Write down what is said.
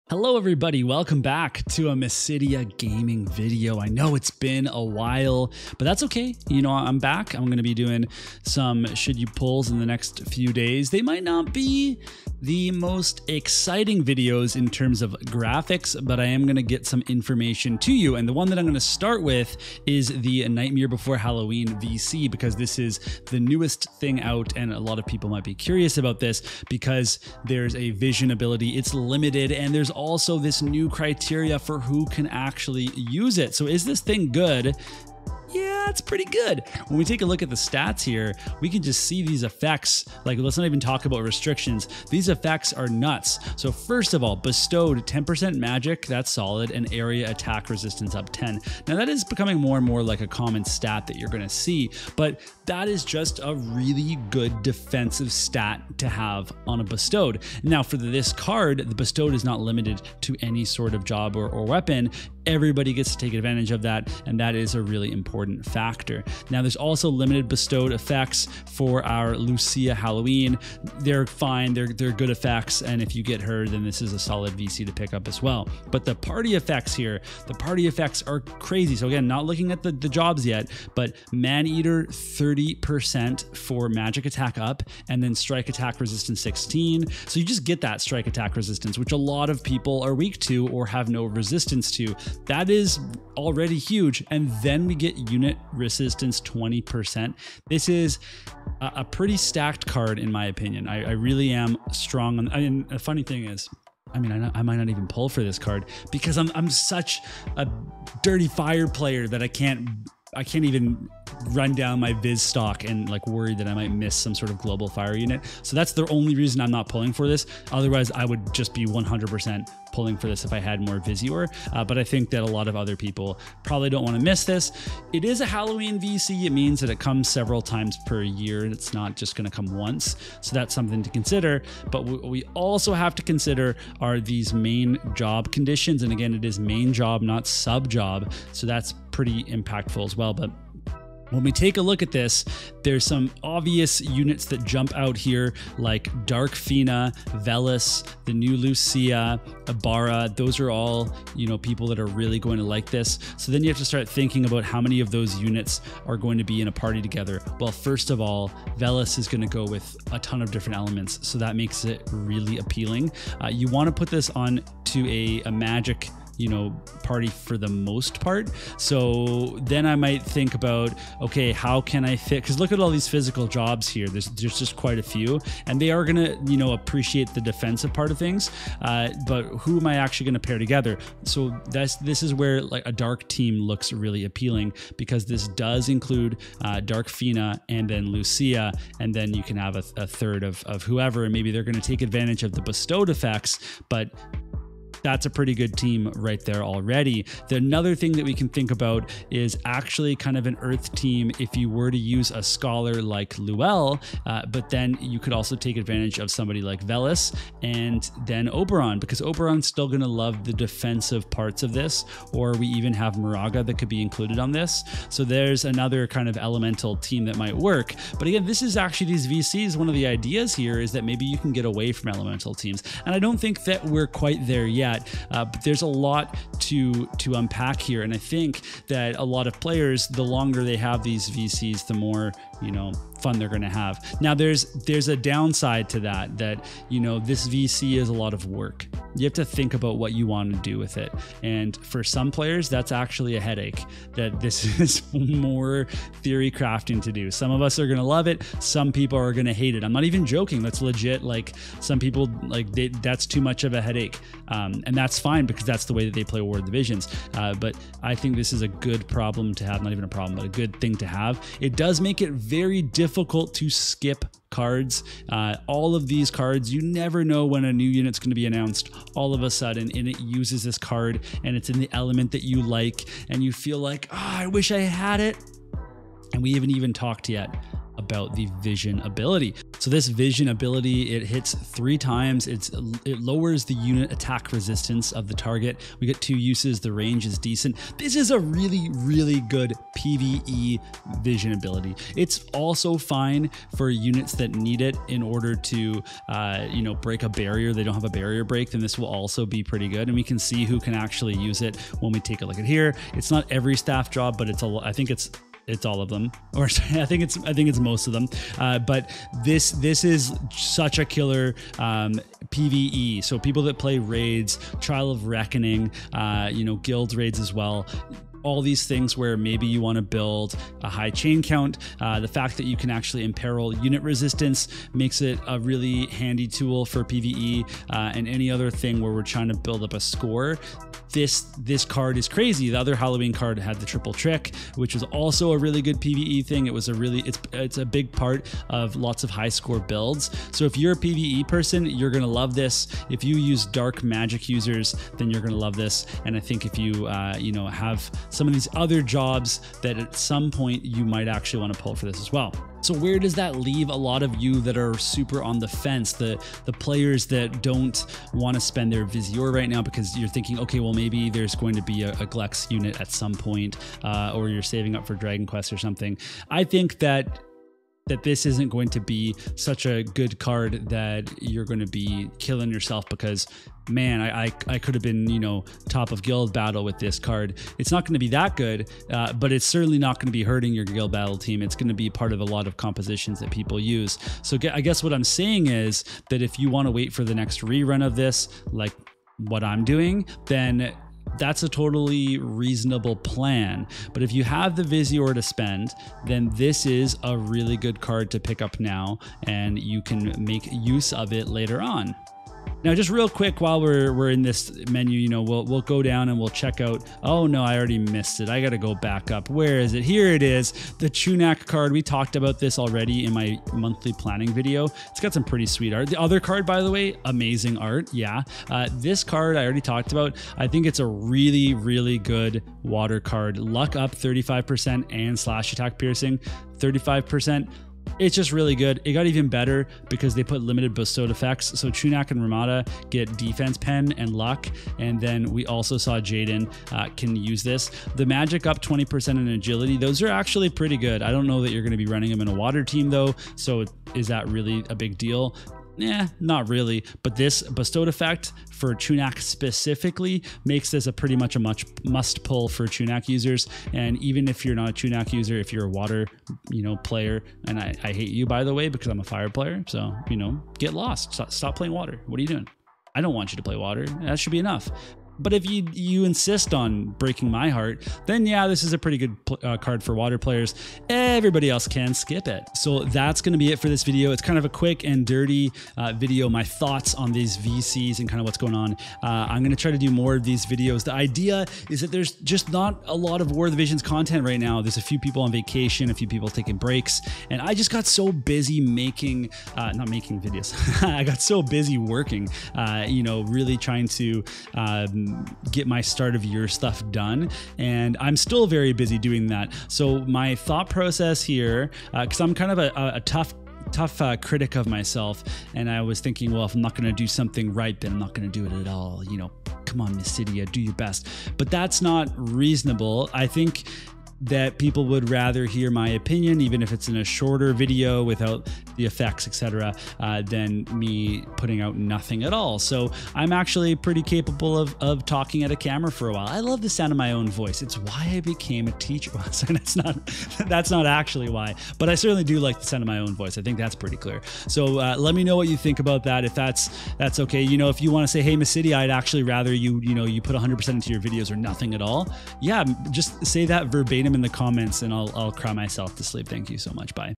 Hello everybody, welcome back to a Mysidia gaming video. I know it's been a while, but that's okay. You know, I'm back. I'm going to be doing some should you pulls in the next few days. They might not be the most exciting videos in terms of graphics, but I am going to get some information to you. And the one that I'm going to start with is the Nightmare Before Halloween VC, because this is the newest thing out and a lot of people might be curious about this because there's a vision ability. It's limited, and there's also this new criteria for who can actually use it. So is this thing good? Yeah, it's pretty good. When we take a look at the stats here, we can just see these effects. Like, let's not even talk about restrictions. These effects are nuts. So first of all, bestowed 10% magic, that's solid, and area attack resistance up 10. Now that is becoming more and more like a common stat that you're gonna see, but that is just a really good defensive stat to have on a bestowed. Now for this card, the bestowed is not limited to any sort of job or weapon. Everybody gets to take advantage of that, and that is a really important factor. Now there's also limited bestowed effects for our Lucia Halloween. They're fine, they're good effects, and if you get her, then this is a solid VC to pick up as well. But the party effects here, the party effects are crazy. So again, not looking at the jobs yet, but Man-Eater 30% for magic attack up, and then strike attack resistance 16. So you just get that strike attack resistance, which a lot of people are weak to or have no resistance to. That is already huge. And then we get unit resistance 20%. This is a pretty stacked card in my opinion. I really am strong on, and the funny thing is, I mean, I might not even pull for this card because I'm such a dirty fire player that I can't even run down my Viz stock and like worry that I might miss some sort of global fire unit. So that's the only reason I'm not pulling for this. Otherwise, I would just be 100% pulling for this if I had more Vizior. But I think that a lot of other people probably don't want to miss this. It is a Halloween VC. It means that it comes several times per year. It's not just going to come once. So that's something to consider. But what we also have to consider are these main job conditions. And again, it is main job, not sub job. So that's pretty impactful as well. But when we take a look at this, there's some obvious units that jump out here, like Dark Fina, Velis, the new Lucia, Ibarra. Those are all, you know, people that are really going to like this. So then you have to start thinking about how many of those units are going to be in a party together. Well, first of all, Velis is going to go with a ton of different elements, so that makes it really appealing. You want to put this on to a magic, you know, party for the most part. So then I might think about, okay, how can I fit? Because look at all these physical jobs here. There's just quite a few, and they are gonna, you know, appreciate the defensive part of things. But who am I actually gonna pair together? So this is where like a dark team looks really appealing, because this does include Dark Fina and then Lucia, and then you can have a third of whoever, and maybe they're gonna take advantage of the bestowed effects, but that's a pretty good team right there already. Another thing that we can think about is actually kind of an Earth team if you were to use a scholar like Luel, but then you could also take advantage of somebody like Velis and then Oberon, because Oberon's still going to love the defensive parts of this, or we even have Moraga that could be included on this. So there's another kind of elemental team that might work. But again, this is actually these VCs. One of the ideas here is that maybe you can get away from elemental teams. And I don't think that we're quite there yet. But there's a lot to unpack here, and I think that a lot of players, the longer they have these VCs, the more, you know, fun they're going to have. Now there's a downside to that, you know, this VC is a lot of work. You have to think about what you want to do with it, and for some players that's actually a headache, that this is more theory crafting to do. Some of us are going to love it, some people are going to hate it. I'm not even joking, that's legit. Like, some people, like, that's too much of a headache, and that's fine, because that's the way that they play War of the Visions. But I think this is a good problem to have, not even a problem, but a good thing to have. It does make it very difficult to skip cards. All of these cards, you never know when a new unit's going to be announced all of a sudden, and it uses this card, and it's in the element that you like, and you feel like, oh, I wish I had it. And we haven't even talked yet about the vision ability. So this vision ability, it hits 3 times. It lowers the unit attack resistance of the target. We get 2 uses. The range is decent. This is a really, really good PvE vision ability. It's also fine for units that need it in order to, break a barrier. They don't have a barrier break, then this will also be pretty good. And we can see who can actually use it when we take a look at here. It's not every staff job, but I think it's all of them, or I think it's most of them. But this is such a killer PvE. So people that play raids, Trial of Reckoning, guild raids as well. All these things where maybe you want to build a high chain count. The fact that you can actually imperil unit resistance makes it a really handy tool for PvE, and any other thing where we're trying to build up a score. This card is crazy. The other Halloween card had the triple trick, which was also a really good PvE thing. It was it's a big part of lots of high score builds. So if you're a PvE person, you're gonna love this. If you use dark magic users, then you're gonna love this. And I think if you have some of these other jobs, that at some point you might actually want to pull for this as well. So where does that leave a lot of you that are super on the fence, the players that don't want to spend their Visior right now because you're thinking, okay, well, maybe there's going to be a Glex unit at some point, or you're saving up for Dragon Quest or something. I think that this isn't going to be such a good card that you're going to be killing yourself because, man, I could have been, top of guild battle with this card. It's not going to be that good, but it's certainly not going to be hurting your guild battle team. It's going to be part of a lot of compositions that people use. So I guess what I'm saying is that if you want to wait for the next rerun of this, like what I'm doing, then that's a totally reasonable plan. But if you have the Visior to spend, then this is a really good card to pick up now, and you can make use of it later on. Now, just real quick, while we're in this menu, we'll go down and we'll check out. Oh no, I already missed it. I got to go back up. Where is it? Here it is. The Tunak card. We talked about this already in my monthly planning video. It's got some pretty sweet art. The other card, by the way, amazing art. Yeah. This card I already talked about. I think it's a really, really good water card. Luck up 35% and slash attack piercing 35%. It's just really good. It got even better because they put limited bestowed effects. So Tunak and Ramada get defense pen and luck. And then we also saw Jayden can use this. The magic up 20% in agility. Those are actually pretty good. I don't know that you're going to be running them in a water team though. So is that really a big deal? Not really. But this bestowed effect for Tunak specifically makes this a pretty much a must pull for Tunak users. And even if you're not a Tunak user, if you're a water, player, and I hate you, by the way, because I'm a fire player. So, get lost. Stop playing water. What are you doing? I don't want you to play water. That should be enough. But if you insist on breaking my heart, then yeah, this is a pretty good card for water players. Everybody else can skip it. So that's going to be it for this video. It's kind of a quick and dirty video, my thoughts on these VCs and kind of what's going on. I'm going to try to do more of these videos. The idea is that there's just not a lot of War of the Visions content right now. There's a few people on vacation, a few people taking breaks, and I just got so busy not making videos. I got so busy working, really trying to get my start of year stuff done, and I'm still very busy doing that. So my thought process here, because I'm kind of a tough critic of myself, and I was thinking, well, if I'm not going to do something right, then I'm not going to do it at all. Come on, Mysidia, do your best. But that's not reasonable. I think that people would rather hear my opinion, even if it's in a shorter video without the effects, etc., than me putting out nothing at all. So I'm actually pretty capable of talking at a camera for a while. I love the sound of my own voice. It's why I became a teacher. That's not actually why, but I certainly do like the sound of my own voice. I think that's pretty clear. So let me know what you think about that. If that's okay. If you want to say, hey, Mysidia, I'd actually rather you put 100% into your videos or nothing at all. Yeah, just say that verbatim in the comments and I'll cry myself to sleep. Thank you so much. Bye.